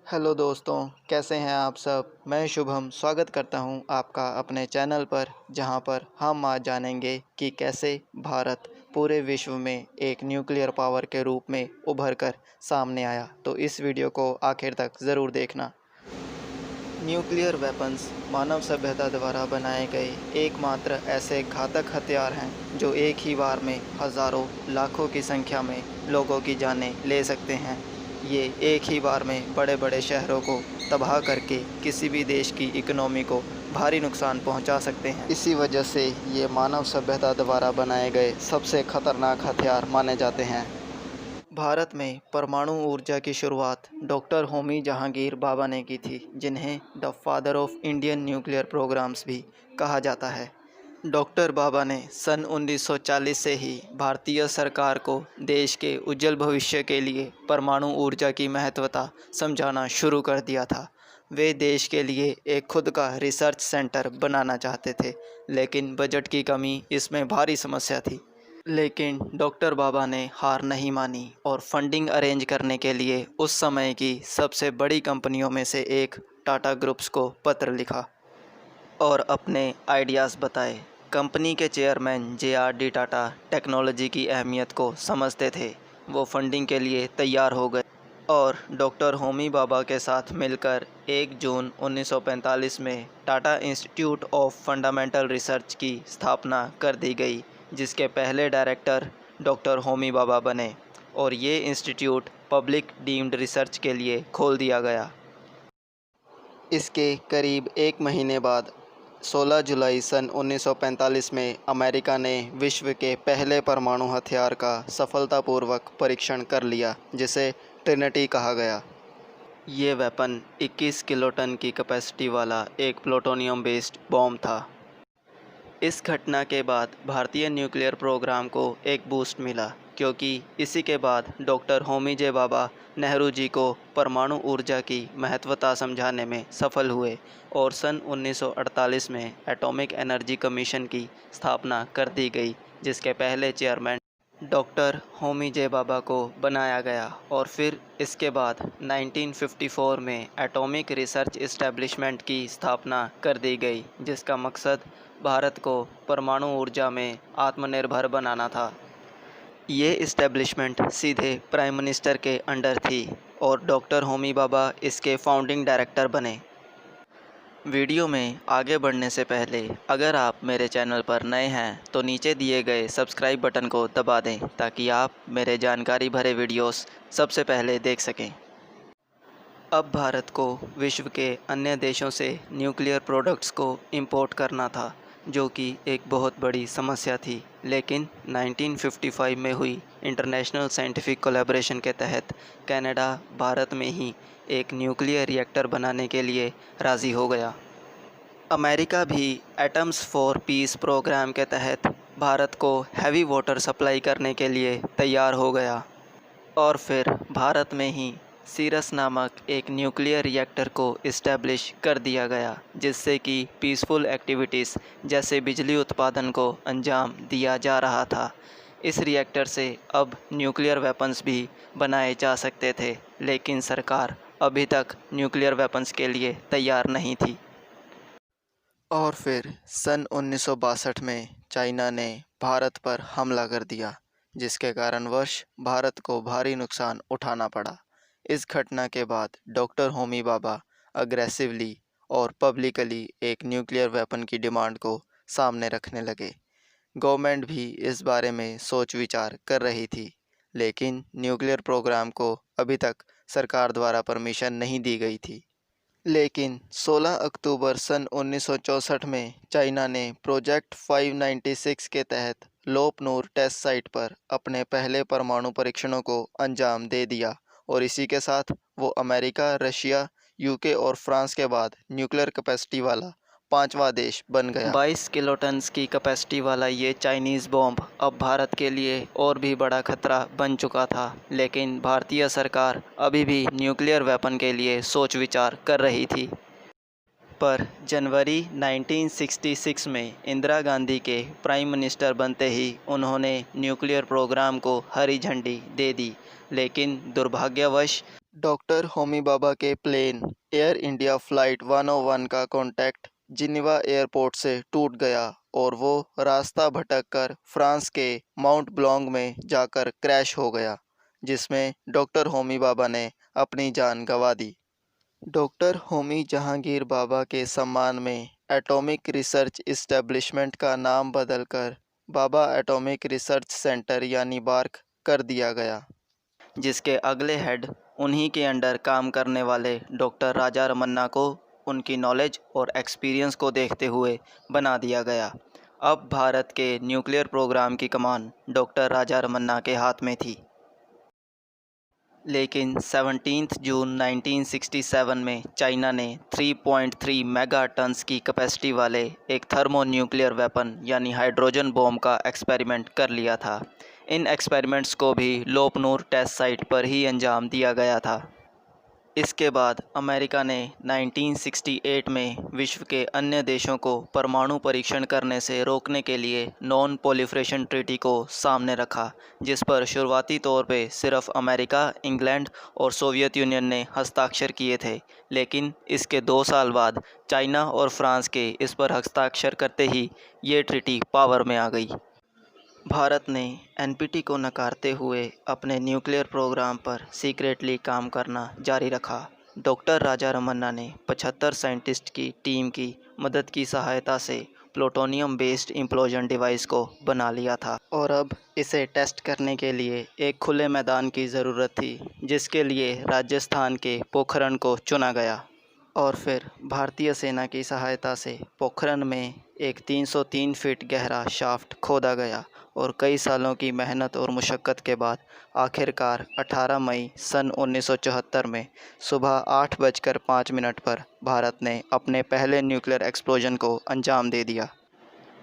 Hello दोस्तों, कैसे हैं आप सब। मैं शुभम स्वागत करता हूं आपका अपने चैनल पर, जहां पर हम आज जानेंगे कि कैसे भारत पूरे विश्व में एक न्यूक्लियर पावर के रूप में उभर कर सामने आया। तो इस वीडियो को आखिर तक ज़रूर देखना। न्यूक्लियर वेपन्स मानव सभ्यता द्वारा बनाए गए एकमात्र ऐसे घातक हथियार हैं जो एक ही बार में हज़ारों लाखों की संख्या में लोगों की जानें ले सकते हैं। ये एक ही बार में बड़े बड़े शहरों को तबाह करके किसी भी देश की इकोनॉमी को भारी नुकसान पहुंचा सकते हैं। इसी वजह से ये मानव सभ्यता द्वारा बनाए गए सबसे खतरनाक हथियार माने जाते हैं। भारत में परमाणु ऊर्जा की शुरुआत डॉक्टर होमी जहांगीर भाभा ने की थी, जिन्हें the father of Indian nuclear programmes भी कहा जाता है। डॉक्टर भाभा ने सन 1940 से ही भारतीय सरकार को देश के उज्जवल भविष्य के लिए परमाणु ऊर्जा की महत्वता समझाना शुरू कर दिया था। वे देश के लिए एक खुद का रिसर्च सेंटर बनाना चाहते थे, लेकिन बजट की कमी इसमें भारी समस्या थी। लेकिन डॉक्टर भाभा ने हार नहीं मानी और फंडिंग अरेंज करने के लिए उस समय की सबसे बड़ी कंपनियों में से एक टाटा ग्रुप्स को पत्र लिखा और अपने आइडियाज़ बताए। कंपनी के चेयरमैन जे.आर.डी. टाटा टेक्नोलॉजी की अहमियत को समझते थे। वो फंडिंग के लिए तैयार हो गए और डॉक्टर होमी भाभा के साथ मिलकर 1 जून 1945 में Tata institute of fundamental research की स्थापना कर दी गई, जिसके पहले डायरेक्टर डॉक्टर होमी भाभा बने और ये इंस्टीट्यूट पब्लिक डीम्ड रिसर्च के लिए खोल दिया गया। इसके करीब एक महीने बाद 16 जुलाई सन 1945 में अमेरिका ने विश्व के पहले परमाणु हथियार का सफलतापूर्वक परीक्षण कर लिया, जिसे ट्रिनिटी कहा गया। ये वेपन 21 किलोटन की कैपेसिटी वाला एक प्लूटोनियम बेस्ड बॉम्ब था। इस घटना के बाद भारतीय न्यूक्लियर प्रोग्राम को एक बूस्ट मिला, क्योंकि इसी के बाद डॉक्टर होमी जे भाभा नेहरू जी को परमाणु ऊर्जा की महत्वता समझाने में सफल हुए और सन 1948 में एटॉमिक एनर्जी कमीशन की स्थापना कर दी गई, जिसके पहले चेयरमैन डॉक्टर होमी जे भाभा को बनाया गया। और फिर इसके बाद 1954 में एटॉमिक रिसर्च इस्टेब्लिशमेंट की स्थापना कर दी गई, जिसका मकसद भारत को परमाणु ऊर्जा में आत्मनिर्भर बनाना था। ये इस्टेब्लिशमेंट सीधे प्राइम मिनिस्टर के अंडर थी और डॉक्टर होमी भाभा इसके फाउंडिंग डायरेक्टर बने। वीडियो में आगे बढ़ने से पहले अगर आप मेरे चैनल पर नए हैं तो नीचे दिए गए सब्सक्राइब बटन को दबा दें, ताकि आप मेरे जानकारी भरे वीडियोस सबसे पहले देख सकें। अब भारत को विश्व के अन्य देशों से न्यूक्लियर प्रोडक्ट्स को इंपोर्ट करना था, जो कि एक बहुत बड़ी समस्या थी। लेकिन 1955 में हुई इंटरनेशनल साइंटिफिक कोलैबोरेशन के तहत कनाडा भारत में ही एक न्यूक्लियर रिएक्टर बनाने के लिए राज़ी हो गया। अमेरिका भी एटम्स फॉर पीस प्रोग्राम के तहत भारत को हैवी वाटर सप्लाई करने के लिए तैयार हो गया और फिर भारत में ही सीरस नामक एक न्यूक्लियर रिएक्टर को इस्टेब्लिश कर दिया गया, जिससे कि पीसफुल एक्टिविटीज़ जैसे बिजली उत्पादन को अंजाम दिया जा रहा था। इस रिएक्टर से अब न्यूक्लियर वेपन्स भी बनाए जा सकते थे, लेकिन सरकार अभी तक न्यूक्लियर वेपन्स के लिए तैयार नहीं थी। और फिर सन 1962 में चाइना ने भारत पर हमला कर दिया, जिसके कारणवश भारत को भारी नुकसान उठाना पड़ा। इस घटना के बाद डॉक्टर होमी भाभा अग्रेसिवली और पब्लिकली एक न्यूक्लियर वेपन की डिमांड को सामने रखने लगे। गवर्नमेंट भी इस बारे में सोच विचार कर रही थी, लेकिन न्यूक्लियर प्रोग्राम को अभी तक सरकार द्वारा परमिशन नहीं दी गई थी। लेकिन 16 अक्टूबर सन 1964 में चाइना ने प्रोजेक्ट 596 के तहत लोप नूर टेस्ट साइट पर अपने पहले परमाणु परीक्षणों को अंजाम दे दिया और इसी के साथ वो अमेरिका, रशिया, यूके और फ्रांस के बाद न्यूक्लियर कैपेसिटी वाला 5वां देश बन गया। 22 किलोटन्स की कैपेसिटी वाला ये चाइनीज़ बॉम्ब अब भारत के लिए और भी बड़ा खतरा बन चुका था, लेकिन भारतीय सरकार अभी भी न्यूक्लियर वेपन के लिए सोच विचार कर रही थी। पर जनवरी 1966 में इंदिरा गांधी के प्राइम मिनिस्टर बनते ही उन्होंने न्यूक्लियर प्रोग्राम को हरी झंडी दे दी, लेकिन दुर्भाग्यवश डॉक्टर होमी भाभा के प्लेन एयर इंडिया फ़्लाइट 101 का कॉन्टैक्ट जिनेवा एयरपोर्ट से टूट गया और वो रास्ता भटककर फ्रांस के माउंट ब्लॉन्ग में जाकर क्रैश हो गया, जिसमें डॉक्टर होमी भाभा ने अपनी जान गंवा दी। डॉक्टर होमी जहांगीर भाभा के सम्मान में एटॉमिक रिसर्च इस्टेब्लिशमेंट का नाम बदलकर भाभा एटॉमिक रिसर्च सेंटर यानी बार्क कर दिया गया, जिसके अगले हेड उन्हीं के अंडर काम करने वाले डॉक्टर राजा रमन्ना को उनकी नॉलेज और एक्सपीरियंस को देखते हुए बना दिया गया। अब भारत के न्यूक्लियर प्रोग्राम की कमान डॉक्टर राजा रमन्ना के हाथ में थी। लेकिन 17 जून 1967 में चाइना ने 3.3 मेगा टन्स की कैपेसिटी वाले एक थर्मो न्यूक्लियर वेपन यानी हाइड्रोजन बॉम्ब का एक्सपेरिमेंट कर लिया था। इन एक्सपेरिमेंट्स को भी लोपनूर टेस्ट साइट पर ही अंजाम दिया गया था। इसके बाद अमेरिका ने 1968 में विश्व के अन्य देशों को परमाणु परीक्षण करने से रोकने के लिए नॉन प्रोलिफरेशन ट्रीटी को सामने रखा, जिस पर शुरुआती तौर पे सिर्फ अमेरिका, इंग्लैंड और सोवियत यूनियन ने हस्ताक्षर किए थे। लेकिन इसके 2 साल बाद चाइना और फ्रांस के इस पर हस्ताक्षर करते ही ये ट्रीटी पावर में आ गई। भारत ने एनपीटी को नकारते हुए अपने न्यूक्लियर प्रोग्राम पर सीक्रेटली काम करना जारी रखा। डॉक्टर राजा रमन्ना ने 75 साइंटिस्ट की टीम की मदद की सहायता से प्लूटोनियम बेस्ड इम्प्लोजन डिवाइस को बना लिया था और अब इसे टेस्ट करने के लिए एक खुले मैदान की ज़रूरत थी, जिसके लिए राजस्थान के पोखरण को चुना गया। और फिर भारतीय सेना की सहायता से पोखरण में एक 303 फीट गहरा शाफ्ट खोदा गया और कई सालों की मेहनत और मुशक्क़त के बाद आखिरकार 18 मई सन 1974 में सुबह 8:05 पर भारत ने अपने पहले न्यूक्लियर एक्सप्लोजन को अंजाम दे दिया।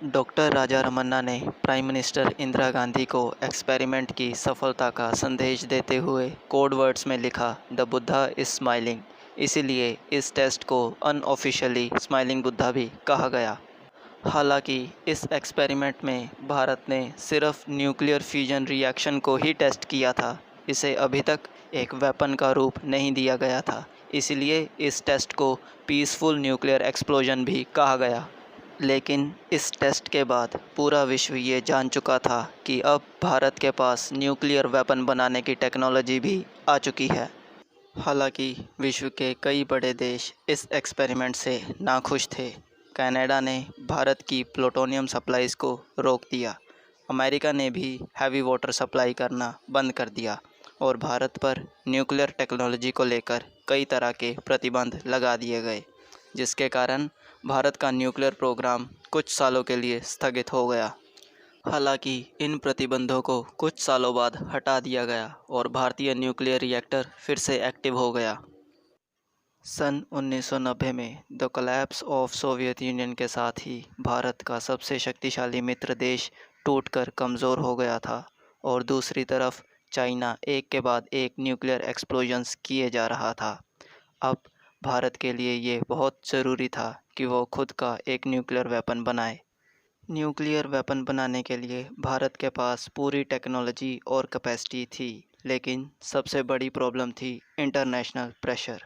डॉक्टर राजा रमन्ना ने प्राइम मिनिस्टर इंदिरा गांधी को एक्सपेरिमेंट की सफलता का संदेश देते हुए कोड वर्ड्स में लिखा, द बुद्धा इज़ स्माइलिंग। इसीलिए इस टेस्ट को अनऑफिशियली स्माइलिंग बुद्धा भी कहा गया। हालांकि इस एक्सपेरिमेंट में भारत ने सिर्फ न्यूक्लियर फ्यूजन रिएक्शन को ही टेस्ट किया था। इसे अभी तक एक वेपन का रूप नहीं दिया गया था, इसलिए इस टेस्ट को पीसफुल न्यूक्लियर एक्सप्लोजन भी कहा गया। लेकिन इस टेस्ट के बाद पूरा विश्व ये जान चुका था कि अब भारत के पास न्यूक्लियर वेपन बनाने की टेक्नोलॉजी भी आ चुकी है। हालांकि विश्व के कई बड़े देश इस एक्सपेरिमेंट से नाखुश थे। कनाडा ने भारत की प्लूटोनियम सप्लाईज़ को रोक दिया। अमेरिका ने भी हैवी वाटर सप्लाई करना बंद कर दिया और भारत पर न्यूक्लियर टेक्नोलॉजी को लेकर कई तरह के प्रतिबंध लगा दिए गए, जिसके कारण भारत का न्यूक्लियर प्रोग्राम कुछ सालों के लिए स्थगित हो गया। हालांकि इन प्रतिबंधों को कुछ सालों बाद हटा दिया गया और भारतीय न्यूक्लियर रिएक्टर फिर से एक्टिव हो गया। सन 1990 में the collapse of Soviet union के साथ ही भारत का सबसे शक्तिशाली मित्र देश टूटकर कमज़ोर हो गया था और दूसरी तरफ चाइना एक के बाद एक न्यूक्लियर एक्सप्लोजन्स किए जा रहा था। अब भारत के लिए ये बहुत ज़रूरी था कि वो खुद का एक न्यूक्लियर वेपन बनाए। न्यूक्लियर वेपन बनाने के लिए भारत के पास पूरी टेक्नोलॉजी और कैपेसिटी थी, लेकिन सबसे बड़ी प्रॉब्लम थी इंटरनेशनल प्रेशर।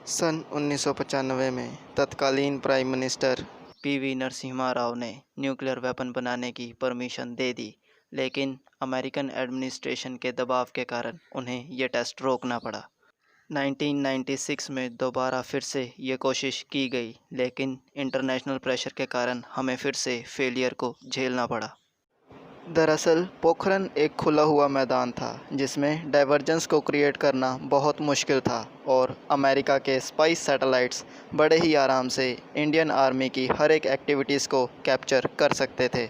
सन 1995 में तत्कालीन prime minister PV Narasimha Rao ने न्यूक्लियर वेपन बनाने की परमिशन दे दी, लेकिन अमेरिकन एडमिनिस्ट्रेशन के दबाव के कारण उन्हें ये टेस्ट रोकना पड़ा। 1996 में दोबारा फिर से ये कोशिश की गई, लेकिन इंटरनेशनल प्रेशर के कारण हमें फिर से फेलियर को झेलना पड़ा। दरअसल पोखरण एक खुला हुआ मैदान था जिसमें डाइवर्जेंस को क्रिएट करना बहुत मुश्किल था और अमेरिका के स्पाइस सैटेलाइट्स बड़े ही आराम से इंडियन आर्मी की हर एक एक्टिविटीज़ को कैप्चर कर सकते थे।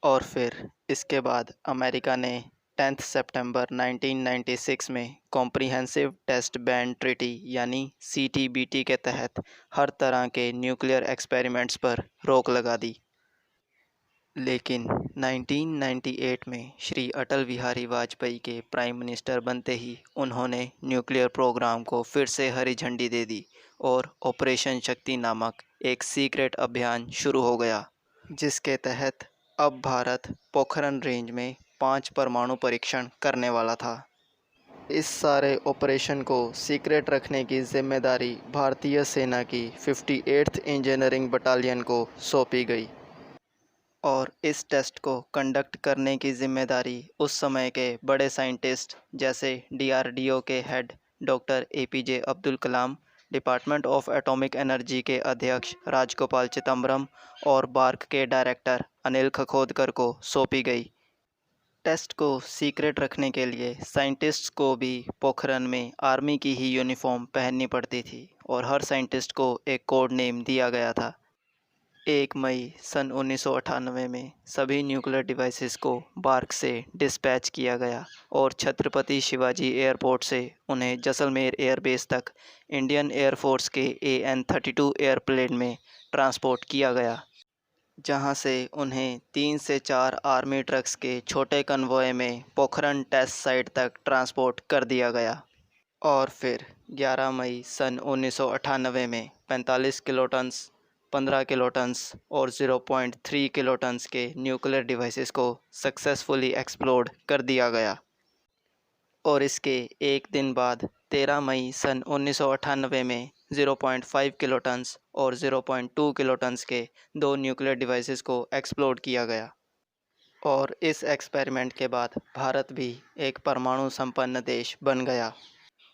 और फिर इसके बाद अमेरिका ने 10 सितंबर 1996 में कॉम्प्रिहेंसिव टेस्ट बैन ट्रीटी यानी CTBT के तहत हर तरह के न्यूक्लियर एक्सपेरिमेंट्स पर रोक लगा दी। लेकिन 1998 में श्री अटल बिहारी वाजपेयी के प्राइम मिनिस्टर बनते ही उन्होंने न्यूक्लियर प्रोग्राम को फिर से हरी झंडी दे दी और ऑपरेशन शक्ति नामक एक सीक्रेट अभियान शुरू हो गया, जिसके तहत अब भारत पोखरण रेंज में 5 परमाणु परीक्षण करने वाला था। इस सारे ऑपरेशन को सीक्रेट रखने की जिम्मेदारी भारतीय सेना की 58th इंजीनियरिंग बटालियन को सौंपी गई और इस टेस्ट को कंडक्ट करने की जिम्मेदारी उस समय के बड़े साइंटिस्ट जैसे DRDO के head doctor APJ Abdul Kalam, department of atomic energy के अध्यक्ष राजगोपाल चिदम्बरम और बार्क के डायरेक्टर अनिल खखोदकर को सौंपी गई। टेस्ट को सीक्रेट रखने के लिए साइंटिस्ट्स को भी पोखरण में आर्मी की ही यूनिफॉर्म पहननी पड़ती थी और हर साइंटिस्ट को एक कोड नेम दिया गया था। 1 मई सन 1998 में सभी न्यूक्लियर डिवाइसेस को बार्क से डिस्पैच किया गया और छत्रपति शिवाजी एयरपोर्ट से उन्हें जैसलमेर एयरबेस तक इंडियन एयरफोर्स के AN-32 एयरप्लेन में ट्रांसपोर्ट किया गया, जहां से उन्हें 3 से 4 आर्मी ट्रक्स के छोटे कन्वॉय में पोखरण टेस्ट साइट तक ट्रांसपोर्ट कर दिया गया। और फिर 11 मई सन 1998 में 45 किलोटन्स, 15 किलोटन्स और 0.3 किलोटन्स के न्यूक्लियर डिवाइसेस को सक्सेसफुली एक्सप्लोड कर दिया गया। और इसके एक दिन बाद 13 मई सन 1998 में 0.5 किलोटन्स और 0.2 किलोटन्स के 2 न्यूक्लियर डिवाइसेस को एक्सप्लोड किया गया। और इस एक्सपेरिमेंट के बाद भारत भी एक परमाणु संपन्न देश बन गया।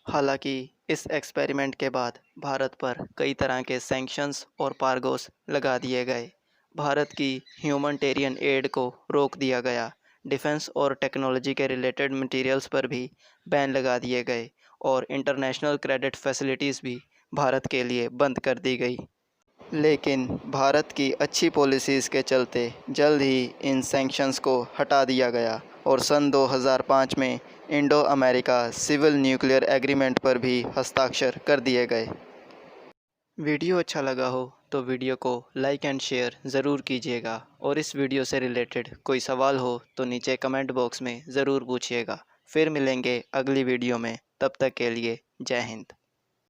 हालांकि इस एक्सपेरिमेंट के बाद भारत पर कई तरह के सैंक्शंस और पार्गोस लगा दिए गए। भारत की ह्यूमैनिटेरियन एड को रोक दिया गया। डिफेंस और टेक्नोलॉजी के रिलेटेड मटेरियल्स पर भी बैन लगा दिए गए और इंटरनेशनल क्रेडिट फैसिलिटीज़ भी भारत के लिए बंद कर दी गई। लेकिन भारत की अच्छी पॉलिसीज़ के चलते जल्द ही इन सैंक्शंस को हटा दिया गया और सन 2005 में Indo America civil nuclear agreement पर भी हस्ताक्षर कर दिए गए। वीडियो अच्छा लगा हो तो वीडियो को लाइक एंड शेयर ज़रूर कीजिएगा और इस वीडियो से रिलेटेड कोई सवाल हो तो नीचे कमेंट बॉक्स में ज़रूर पूछिएगा। फिर मिलेंगे अगली वीडियो में, तब तक के लिए जय हिंद।